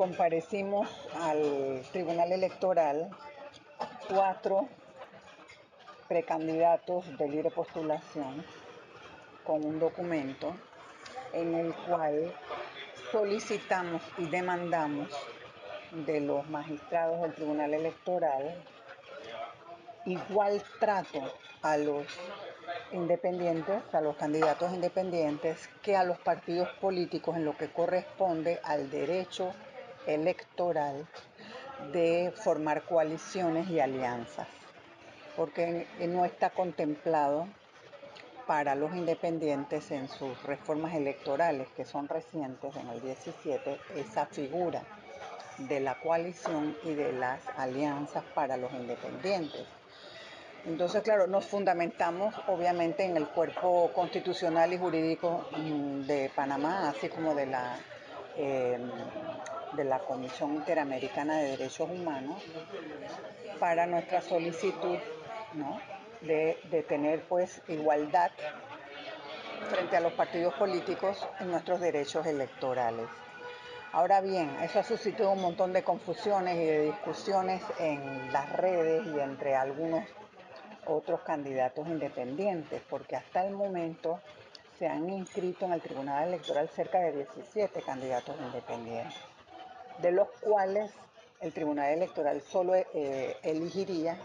comparecimos al Tribunal Electoral 4 precandidatos de libre postulación con un documento en el cual solicitamos y demandamos de los magistrados del Tribunal Electoral igual trato a los independientes, a los candidatos independientes, que a los partidos políticos en lo que corresponde al derecho electoral de formar coaliciones y alianzas, porque no está contemplado para los independientes en sus reformas electorales, que son recientes, en el 17, esa figura de la coalición y de las alianzas para los independientes. Entonces, claro, nos fundamentamos obviamente en el cuerpo constitucional y jurídico de Panamá, así como de la Comisión Interamericana de Derechos Humanos, para nuestra solicitud, ¿no?, de tener pues igualdad frente a los partidos políticos en nuestros derechos electorales. Ahora bien, eso ha suscitado un montón de confusiones y de discusiones en las redes y entre algunos otros candidatos independientes, porque hasta el momento se han inscrito en el Tribunal Electoral cerca de 17 candidatos independientes, de los cuales el Tribunal Electoral solo elegiría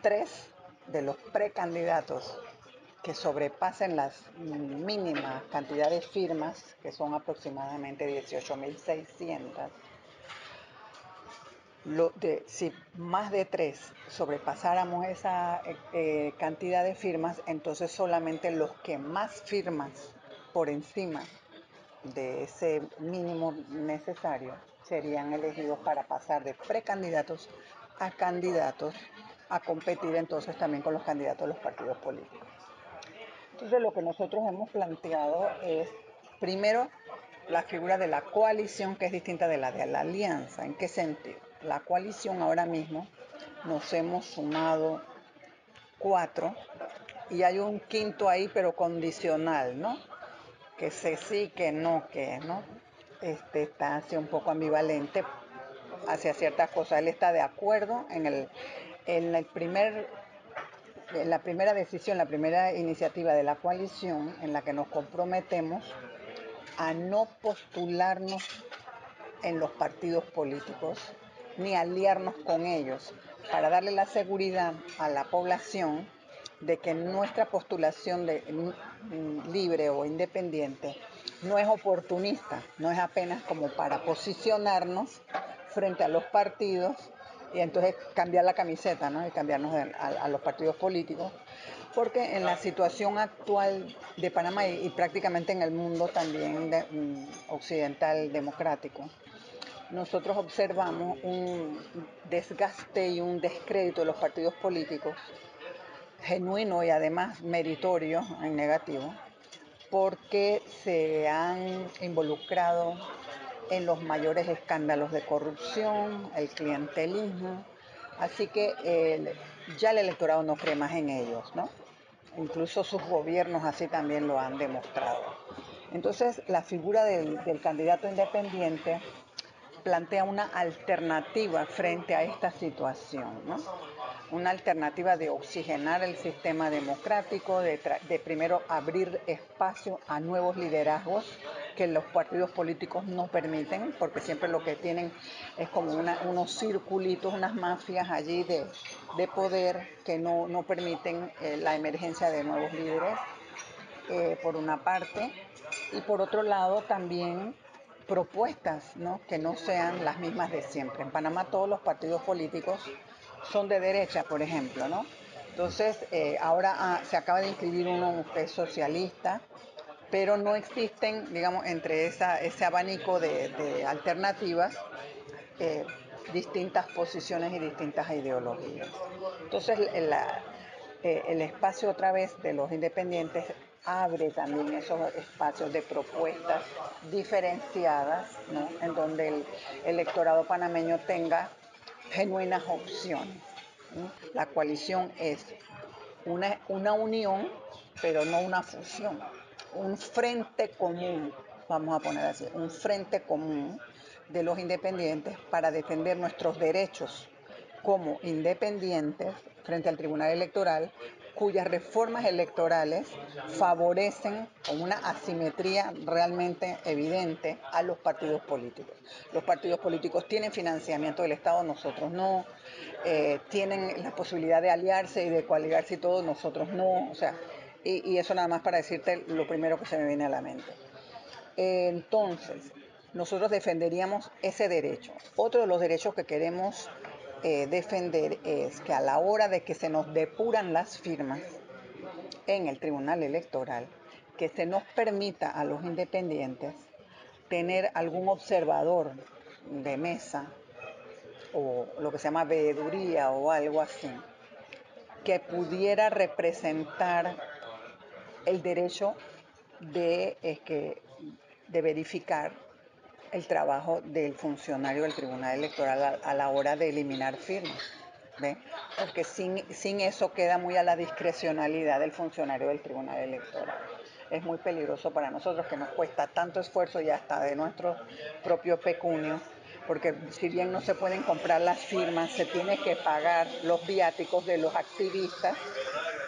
3 de los precandidatos que sobrepasen las mínimas cantidades de firmas, que son aproximadamente 18.600. Si más de 3 sobrepasáramos esa cantidad de firmas, entonces solamente los que más firmas por encima de ese mínimo necesario serían elegidos para pasar de precandidatos a candidatos a competir entonces también con los candidatos de los partidos políticos. Entonces lo que nosotros hemos planteado es, primero, la figura de la coalición, que es distinta de la alianza. ¿En qué sentido? La coalición, ahora mismo nos hemos sumado 4 y hay un quinto ahí, pero condicional, ¿no? Que sí, que no, está así un poco ambivalente hacia ciertas cosas. Él está de acuerdo en la primera decisión, la primera iniciativa de la coalición, en la que nos comprometemos a no postularnos en los partidos políticos ni aliarnos con ellos, para darle la seguridad a la población de que nuestra postulación libre o independiente no es oportunista, no es apenas como para posicionarnos frente a los partidos y entonces cambiar la camiseta, ¿no?, y cambiarnos a los partidos políticos, porque en la situación actual de Panamá y prácticamente en el mundo también occidental democrático, nosotros observamos un desgaste y un descrédito de los partidos políticos genuino y además meritorio en negativo, porque se han involucrado en los mayores escándalos de corrupción, el clientelismo, así que ya el electorado no cree más en ellos, ¿no? Incluso sus gobiernos así también lo han demostrado. Entonces, la figura del candidato independiente plantea una alternativa frente a esta situación, ¿no? Una alternativa de oxigenar el sistema democrático, de primero abrir espacio a nuevos liderazgos que los partidos políticos no permiten, porque siempre lo que tienen es como unos circulitos, unas mafias allí de poder que no permiten la emergencia de nuevos líderes, por una parte, y por otro lado también propuestas, ¿no?, que no sean las mismas de siempre. En Panamá todos los partidos políticos son de derecha, por ejemplo, ¿no? Entonces, ahora se acaba de inscribir uno que es socialista, pero no existen, digamos, entre ese abanico de alternativas, distintas posiciones y distintas ideologías. Entonces, el espacio otra vez de los independientes abre también esos espacios de propuestas diferenciadas, ¿no?, en donde el electorado panameño tenga genuinas opciones, ¿no? La coalición es una unión, pero no una fusión, un frente común, vamos a poner así, un frente común de los independientes para defender nuestros derechos como independientes frente al Tribunal Electoral, cuyas reformas electorales favorecen con una asimetría realmente evidente a los partidos políticos. Los partidos políticos tienen financiamiento del Estado, nosotros no. Tienen la posibilidad de aliarse y de coaligarse y todo, nosotros no. O sea, y eso nada más para decirte lo primero que se me viene a la mente. Entonces, nosotros defenderíamos ese derecho. Otro de los derechos que queremos defender es que a la hora de que se nos depuran las firmas en el Tribunal Electoral, que se nos permita a los independientes tener algún observador de mesa o lo que se llama veeduría o algo así, que pudiera representar el derecho de verificar el trabajo del funcionario del Tribunal Electoral a la hora de eliminar firmas. ¿Ve? Porque sin eso queda muy a la discrecionalidad del funcionario del Tribunal Electoral. Es muy peligroso para nosotros, que nos cuesta tanto esfuerzo y hasta de nuestro propio pecunio, porque si bien no se pueden comprar las firmas, se tiene que pagar los viáticos de los activistas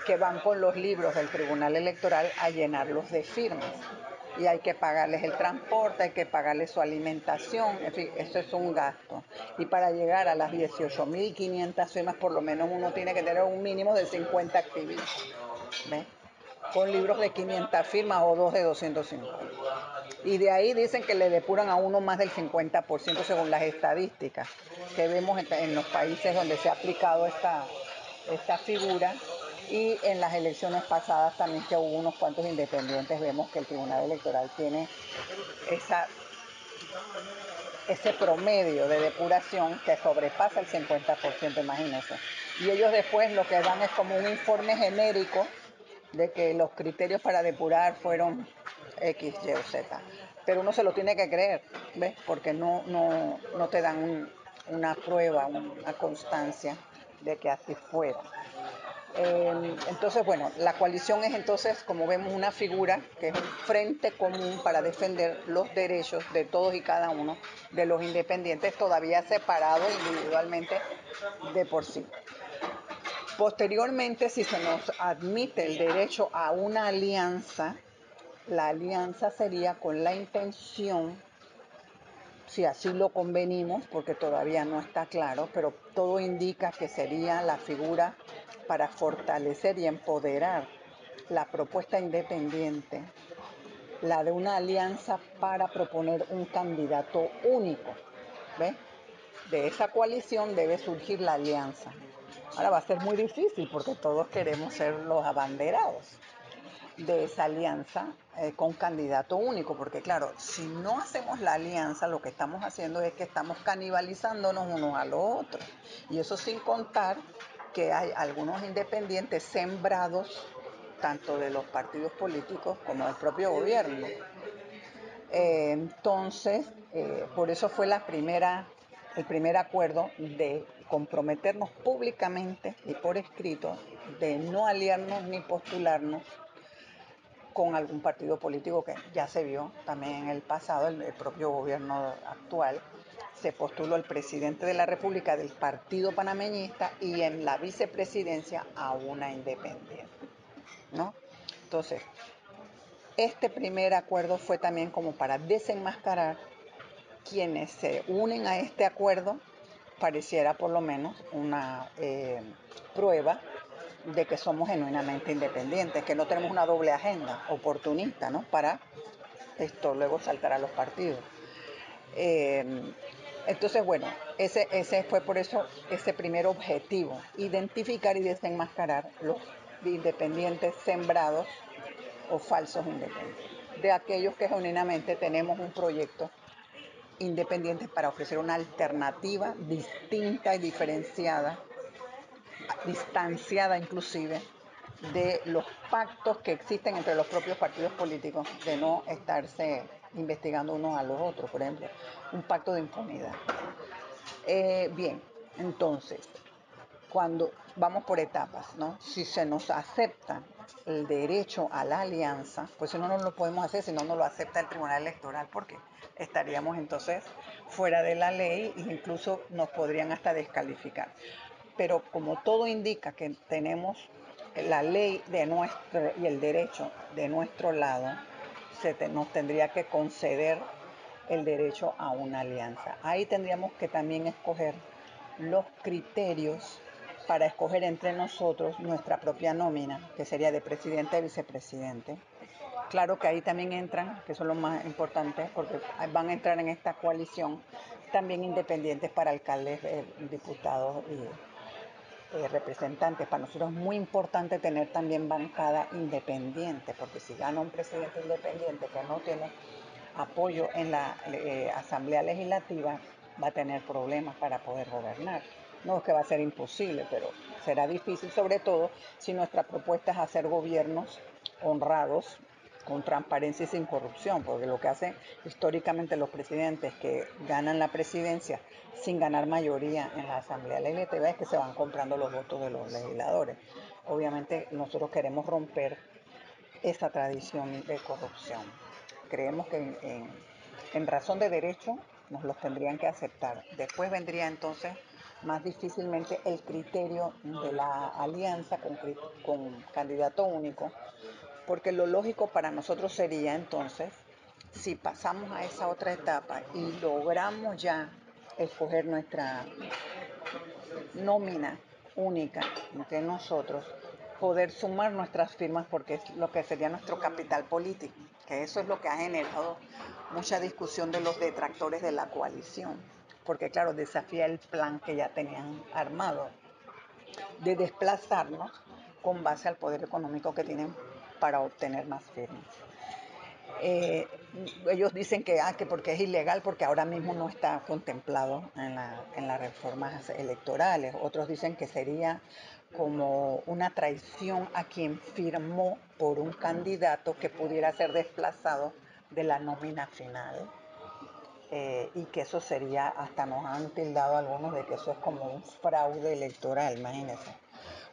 que van con los libros del Tribunal Electoral a llenarlos de firmas. Y hay que pagarles el transporte, hay que pagarles su alimentación, en fin, eso es un gasto. Y para llegar a las 18.500 firmas, por lo menos uno tiene que tener un mínimo de 50 activistas, ¿ves? Con libros de 500 firmas o dos de 250. Y de ahí dicen que le depuran a uno más del 50% según las estadísticas que vemos en los países donde se ha aplicado esta figura. Y en las elecciones pasadas también, que hubo unos cuantos independientes, vemos que el Tribunal Electoral tiene ese promedio de depuración que sobrepasa el 50%, imagínense. Y ellos después lo que dan es como un informe genérico de que los criterios para depurar fueron X, Y o Z. Pero uno se lo tiene que creer, ¿ves? Porque no te dan una prueba, una constancia de que así fuera. Entonces, bueno, la coalición es entonces, como vemos, una figura que es un frente común para defender los derechos de todos y cada uno de los independientes, todavía separados individualmente de por sí. Posteriormente, si se nos admite el derecho a una alianza, la alianza sería con la intención, si así lo convenimos, porque todavía no está claro, pero todo indica que sería la figura para fortalecer y empoderar la propuesta independiente, la de una alianza para proponer un candidato único. ¿Ves? De esa coalición debe surgir la alianza. Ahora va a ser muy difícil porque todos queremos ser los abanderados de esa alianza con candidato único, porque claro, si no hacemos la alianza, lo que estamos haciendo es que estamos canibalizándonos unos a los otros, y eso sin contar que hay algunos independientes sembrados tanto de los partidos políticos como del propio gobierno. Entonces, por eso fue el primer acuerdo de comprometernos públicamente y por escrito de no aliarnos ni postularnos con algún partido político, que ya se vio también en el pasado. El propio gobierno actual se postuló el presidente de la República del Partido Panameñista y en la vicepresidencia a una independiente, ¿no? Entonces, este primer acuerdo fue también como para desenmascarar quienes se unen a este acuerdo, pareciera por lo menos una prueba de que somos genuinamente independientes, que no tenemos una doble agenda oportunista, ¿no? Para esto luego saltar a los partidos. Entonces, bueno, ese fue por eso ese primer objetivo: identificar y desenmascarar los independientes sembrados o falsos independientes, de aquellos que genuinamente tenemos un proyecto independiente para ofrecer una alternativa distinta y diferenciada, distanciada inclusive, de los pactos que existen entre los propios partidos políticos de no estarse investigando unos a los otros, por ejemplo, un pacto de impunidad. Bien, entonces, cuando vamos por etapas, ¿no? Si se nos acepta el derecho a la alianza, pues si no lo podemos hacer, si no lo acepta el Tribunal Electoral, porque estaríamos entonces fuera de la ley e incluso nos podrían hasta descalificar. Pero como todo indica que tenemos la ley de nuestro y el derecho de nuestro lado, nos tendría que conceder el derecho a una alianza. Ahí tendríamos que también escoger los criterios para escoger entre nosotros nuestra propia nómina, que sería de presidente y vicepresidente. Claro que ahí también entran, que son los más importantes, porque van a entrar en esta coalición también independientes para alcaldes, diputados y representantes. Para nosotros es muy importante tener también bancada independiente, porque si gana un presidente independiente que no tiene apoyo en la Asamblea Legislativa, va a tener problemas para poder gobernar. No es que va a ser imposible, pero será difícil, sobre todo si nuestra propuesta es hacer gobiernos honrados, con transparencia y sin corrupción, porque lo que hacen históricamente los presidentes que ganan la presidencia sin ganar mayoría en la Asamblea Legislativa es que se van comprando los votos de los legisladores. Obviamente nosotros queremos romper esa tradición de corrupción. Creemos que en razón de derecho nos los tendrían que aceptar. Después vendría entonces más difícilmente el criterio de la alianza con candidato único, porque lo lógico para nosotros sería entonces, si pasamos a esa otra etapa y logramos ya escoger nuestra nómina única entre nosotros, poder sumar nuestras firmas porque es lo que sería nuestro capital político, que eso es lo que ha generado mucha discusión de los detractores de la coalición, porque claro, desafía el plan que ya tenían armado de desplazarnos con base al poder económico que tienen para obtener más firmas. Ellos dicen que porque es ilegal, porque ahora mismo no está contemplado en las reformas electorales. Otros dicen que sería como una traición a quien firmó por un candidato que pudiera ser desplazado de la nómina final. Y que eso sería, hasta nos han tildado algunos de que eso es como un fraude electoral, imagínense.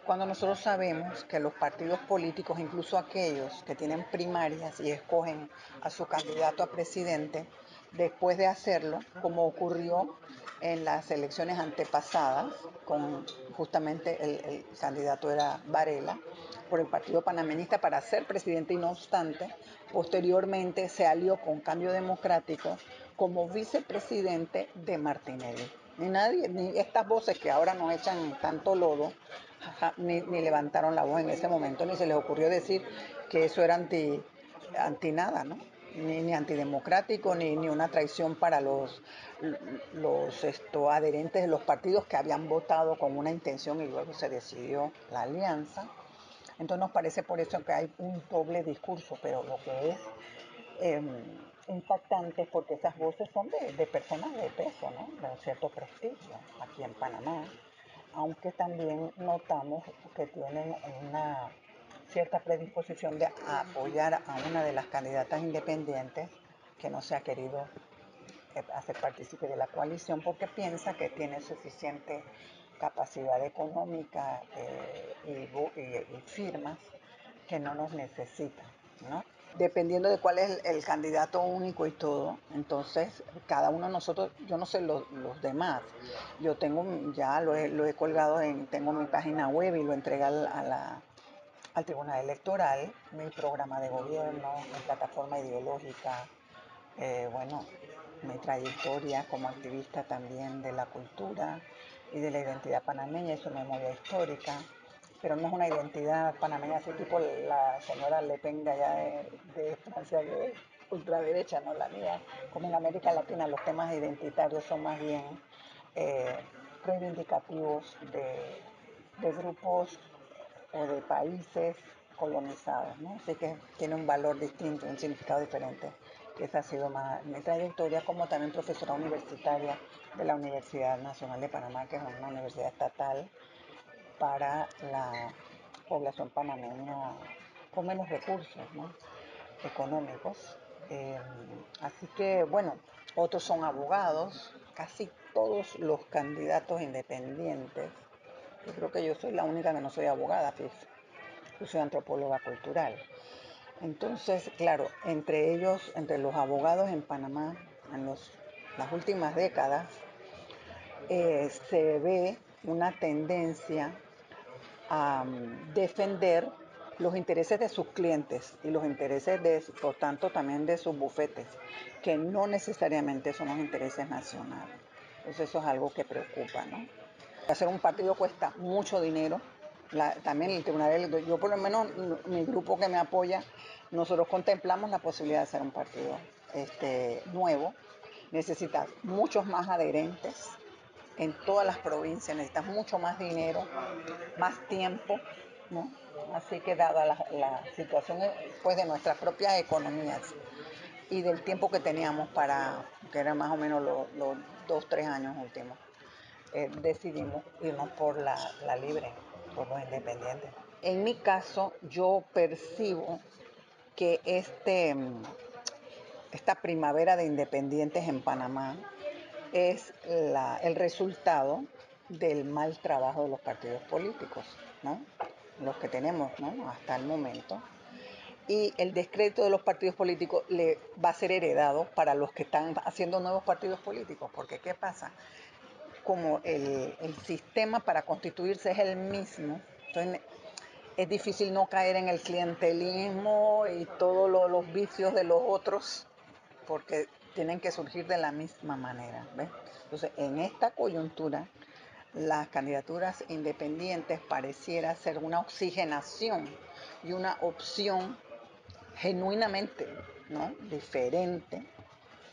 Cuando nosotros sabemos que los partidos políticos, incluso aquellos que tienen primarias y escogen a su candidato a presidente, después de hacerlo, como ocurrió en las elecciones antepasadas, con justamente el candidato era Varela, por el Partido Panameñista para ser presidente, y no obstante, posteriormente se alió con Cambio Democrático como vicepresidente de Martinelli. Ni nadie, ni estas voces que ahora nos echan tanto lodo, ni levantaron la voz en ese momento, ni se les ocurrió decir que eso era anti nada, ¿no? Ni antidemocrático, ni una traición para los adherentes de los partidos que habían votado con una intención y luego se decidió la alianza. Entonces nos parece por eso que hay un doble discurso, pero lo que es impactante es porque esas voces son de personas de peso, ¿no? De cierto prestigio aquí en Panamá, aunque también notamos que tienen una cierta predisposición de apoyar a una de las candidatas independientes que no se ha querido hacer partícipe de la coalición porque piensa que tiene suficiente capacidad económica y firmas que no nos necesita, ¿no? Dependiendo de cuál es el candidato único y todo, entonces cada uno de nosotros, yo no sé los demás, yo tengo, ya lo he colgado, tengo mi página web y lo entregué al Tribunal Electoral, mi programa de gobierno, mi plataforma ideológica, bueno, mi trayectoria como activista también de la cultura y de la identidad panameña y su memoria histórica, pero no es una identidad panameña así tipo la señora Le Pen de allá de Francia, que es ultraderecha, no la mía. Como en América Latina los temas identitarios son más bien eh, reivindicativos de grupos o de países colonizados, ¿no? Así que tiene un valor distinto, un significado diferente. Esa ha sido mi trayectoria como también profesora universitaria de la Universidad Nacional de Panamá, que es una universidad estatal para la población panameña con menos recursos, ¿no? Económicos. Eh, Así que, bueno, otros son abogados, casi todos los candidatos independientes. Yo creo que yo soy la única que no soy abogada, fíjese. Yo soy antropóloga cultural. Entonces, claro, entre ellos, entre los abogados en Panamá, las últimas décadas, se ve una tendencia a defender los intereses de sus clientes y los intereses, por tanto, también de sus bufetes, que no necesariamente son los intereses nacionales. Entonces eso es algo que preocupa, ¿no? Hacer un partido cuesta mucho dinero. También el Tribunal Electoral, yo por lo menos, mi grupo que me apoya, nosotros contemplamos la posibilidad de hacer un partido nuevo. Necesitas muchos más adherentes en todas las provincias, necesitas mucho más dinero, más tiempo, ¿no? Así que dada la situación pues, de nuestras propias economías y del tiempo que teníamos que eran más o menos los 2-3 años últimos, decidimos irnos por la libre, por los independientes. En mi caso, yo percibo que esta primavera de independientes en Panamá es el resultado del mal trabajo de los partidos políticos, ¿no? Los que tenemos, ¿no? Hasta el momento. Y el descrédito de los partidos políticos le va a ser heredado para los que están haciendo nuevos partidos políticos. Porque ¿qué pasa? Como el sistema para constituirse es el mismo, entonces es difícil no caer en el clientelismo y todos los vicios de los otros, porque tienen que surgir de la misma manera, ¿ves? Entonces, en esta coyuntura, las candidaturas independientes pareciera ser una oxigenación y una opción genuinamente, ¿no?, diferente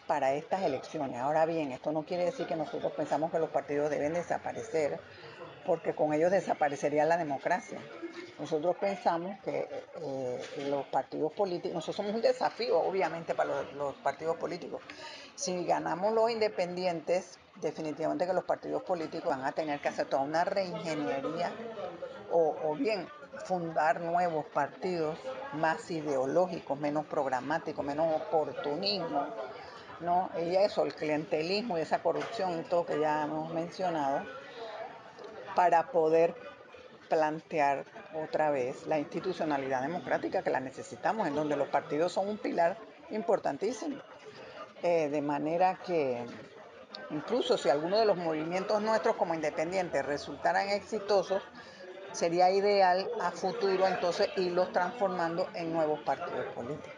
para estas elecciones. Ahora bien, esto no quiere decir que nosotros pensamos que los partidos deben desaparecer, porque con ellos desaparecería la democracia. Nosotros pensamos que los partidos políticos, nosotros somos un desafío obviamente para los partidos políticos. Si ganamos los independientes, definitivamente que los partidos políticos van a tener que hacer toda una reingeniería o bien fundar nuevos partidos más ideológicos, menos programáticos, menos oportunismo, ¿no? Y eso, el clientelismo y esa corrupción y todo que ya hemos mencionado, para poder plantear otra vez la institucionalidad democrática que la necesitamos, en donde los partidos son un pilar importantísimo. De manera que incluso si alguno de los movimientos nuestros como independientes resultaran exitosos, sería ideal a futuro entonces irlos transformando en nuevos partidos políticos.